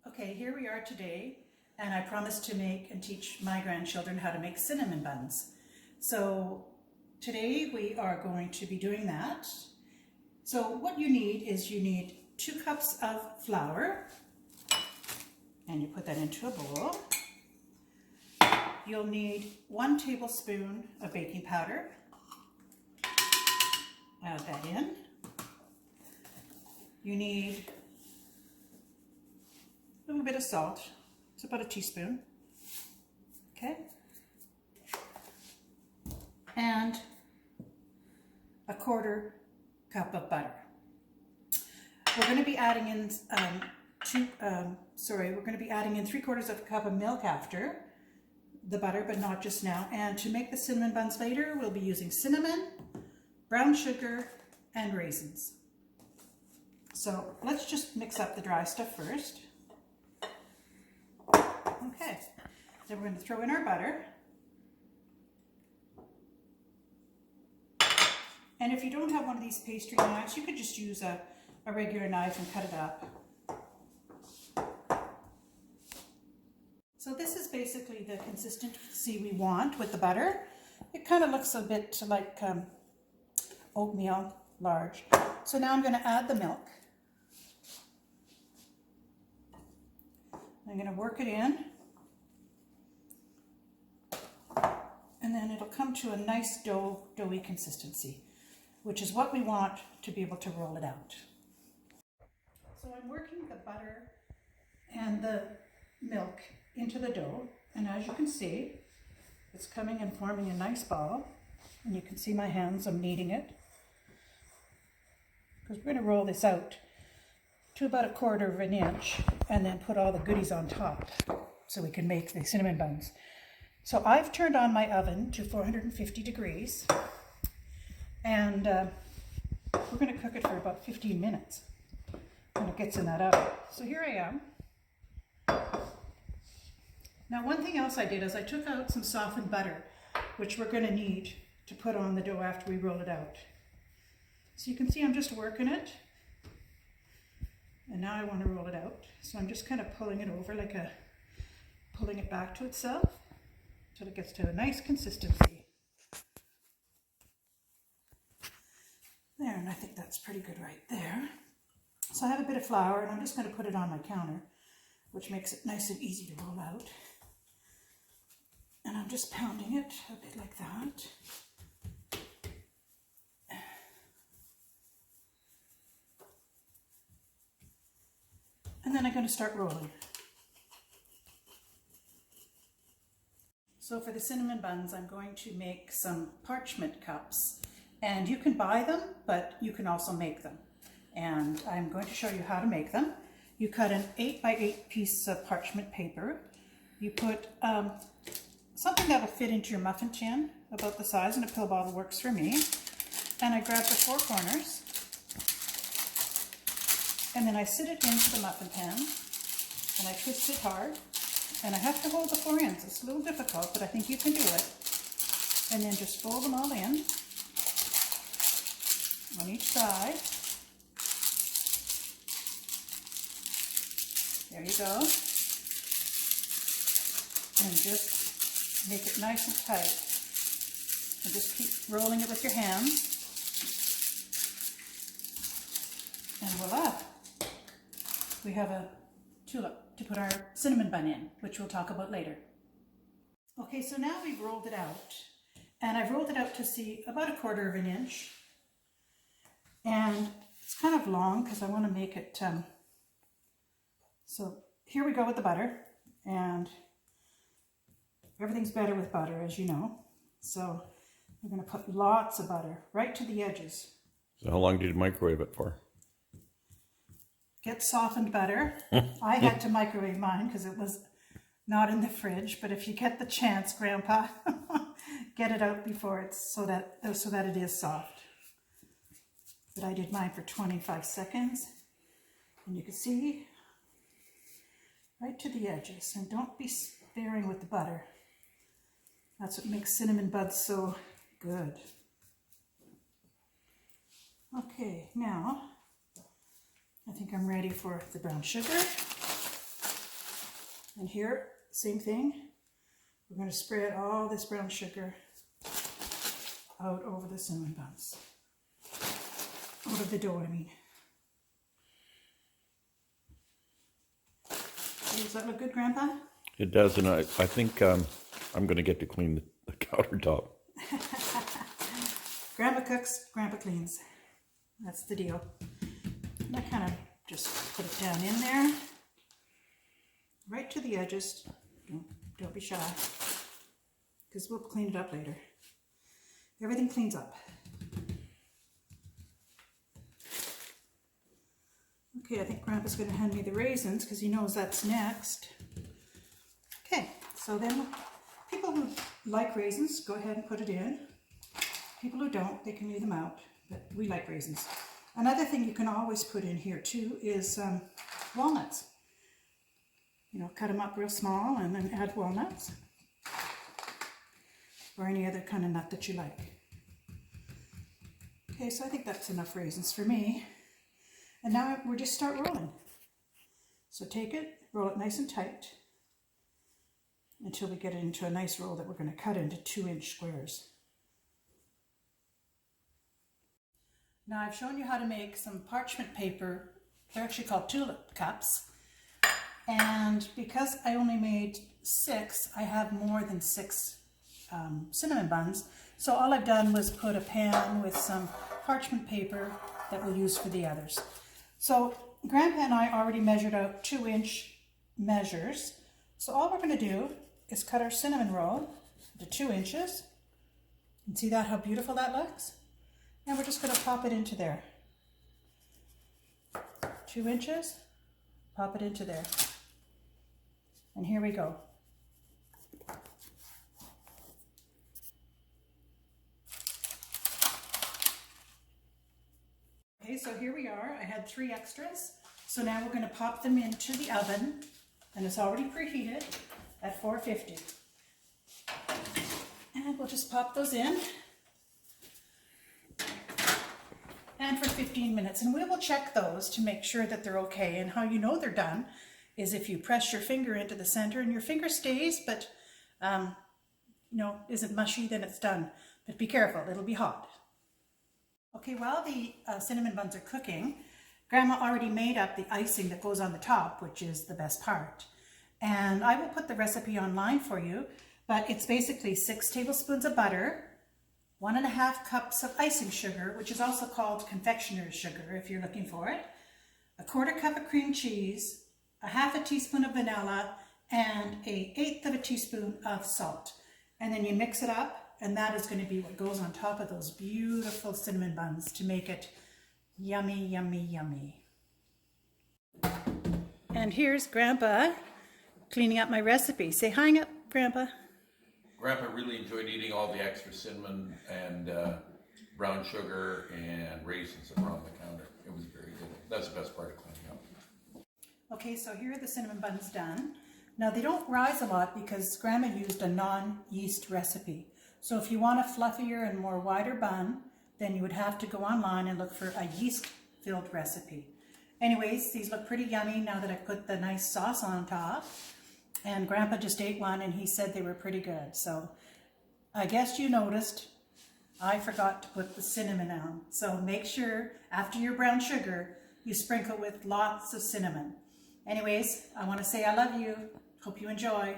Okay, here we are today, and I promised to make and teach my grandchildren how to make cinnamon buns. So today we are going to be doing that. So what you need is 2 cups of flour, and you put that into a bowl. You'll need 1 tablespoon of baking powder. Add that in. You need a little bit of salt. It's about a teaspoon. Okay. And a 1/4 cup of butter. We're going to be adding in we're going to be adding in 3/4 of a cup of milk after the butter, but not just now. And to make the cinnamon buns later, we'll be using cinnamon, brown sugar, and raisins. So let's just mix up the dry stuff first. Okay, then we're going to throw in our butter. And if you don't have one of these pastry knives, you could just use a regular knife and cut it up. So this is basically the consistency we want with the butter. It kind of looks a bit like oatmeal large. So now I'm going to add the milk. I'm going to work it in. And then it'll come to a nice doughy consistency, which is what we want to be able to roll it out. So I'm working the butter and the milk into the dough, and as you can see, it's coming and forming a nice ball, and you can see my hands, I'm kneading it, because we're going to roll this out to about 1/4 inch and then put all the goodies on top so we can make the cinnamon buns. So I've turned on my oven to 450 degrees, and we're going to cook it for about 15 minutes when it gets in that oven. So here I am. Now, one thing else I did is I took out some softened butter, which we're going to need to put on the dough after we roll it out. So you can see I'm just working it, and now I want to roll it out. So I'm just kind of pulling it over pulling it back to itself until it gets to a nice consistency. There, and I think that's pretty good right there. So I have a bit of flour, and I'm just going to put it on my counter, which makes it nice and easy to roll out. And I'm just pounding it a bit like that. And then I'm going to start rolling. So for the cinnamon buns, I'm going to make some parchment cups. And you can buy them, but you can also make them. And I'm going to show you how to make them. You cut an 8x8 piece of parchment paper. You put something that will fit into your muffin tin, about the size, and a pill bottle works for me. And I grab the 4 corners, and then I sit it into the muffin pan, and I twist it hard. And I have to hold the 4 ends. It's a little difficult, but I think you can do it. And then just fold them all in on each side. There you go. And just make it nice and tight. And just keep rolling it with your hands. And voila! We have a tulip to put our cinnamon bun in, which we'll talk about later. Okay, so now we've rolled it out. And I've rolled it out to see about 1/4 inch. And it's kind of long because I want to make it, so here we go with the butter. And everything's better with butter, as you know. So we're going to put lots of butter right to the edges. So how long did you microwave it for? Get softened butter. I had to microwave mine because it was not in the fridge, but if you get the chance, Grandpa, get it out before it's so that it is soft. But I did mine for 25 seconds, and you can see right to the edges. And don't be sparing with the butter. That's what makes cinnamon buns so good. Okay, now I think I'm ready for the brown sugar. And here, same thing. We're going to spread all this brown sugar out over the cinnamon buns. Out of the dough, I mean. Does that look good, Grandpa? It does, and I think I'm going to get to clean the countertop. Grandpa cooks, Grandpa cleans. That's the deal. And I kind of just put it down in there, right to the edges. Don't be shy, because we'll clean it up later. Everything cleans up. Okay, I think Grandpa's going to hand me the raisins because he knows that's next. Okay, so then people who like raisins, go ahead and put it in. People who don't, they can leave them out, but we like raisins. Another thing you can always put in here too is walnuts. You know, cut them up real small and then add walnuts. Or any other kind of nut that you like. Okay, so I think that's enough raisins for me. And now we'll just start rolling. So take it, roll it nice and tight until we get it into a nice roll that we're going to cut into 2-inch squares. Now I've shown you how to make some parchment paper. They're actually called tulip cups. And because I only made 6, I have more than 6 cinnamon buns. So all I've done was put a pan with some parchment paper that we'll use for the others. So Grandpa and I already measured out 2-inch measures. So all we're going to do is cut our cinnamon roll to 2 inches. And see that, how beautiful that looks? And we're just going to pop it into there. 2 inches, pop it into there. And here we go. Okay, so here we are. I had 3 extras. So now we're going to pop them into the oven, and it's already preheated at 450. And we'll just pop those in. And for 15 minutes. And we will check those to make sure that they're okay. And how you know they're done is if you press your finger into the center and your finger stays, but isn't mushy, then it's done. But be careful, it'll be hot. Okay, while the cinnamon buns are cooking, Grandma already made up the icing that goes on the top, which is the best part. And I will put the recipe online for you, but it's basically 6 tablespoons of butter, 1.5 cups of icing sugar, which is also called confectioner's sugar if you're looking for it, 1/4 cup of cream cheese, 1/2 teaspoon of vanilla, and 1/8 teaspoon of salt. And then you mix it up, and that is going to be what goes on top of those beautiful cinnamon buns to make it yummy, yummy, yummy. And here's Grandpa cleaning up my recipe. Say hi up, Grandpa. Grandpa really enjoyed eating all the extra cinnamon and brown sugar and raisins that were on the counter. It was very good. That's the best part of cleaning up. Okay, so here are the cinnamon buns done. Now they don't rise a lot because Grandma used a non-yeast recipe. So if you want a fluffier and more wider bun, then you would have to go online and look for a yeast-filled recipe. Anyways, these look pretty yummy now that I put the nice sauce on top. And Grandpa just ate one and he said they were pretty good. So I guess you noticed I forgot to put the cinnamon on. So make sure after your brown sugar, you sprinkle with lots of cinnamon. Anyways, I want to say I love you. Hope you enjoy.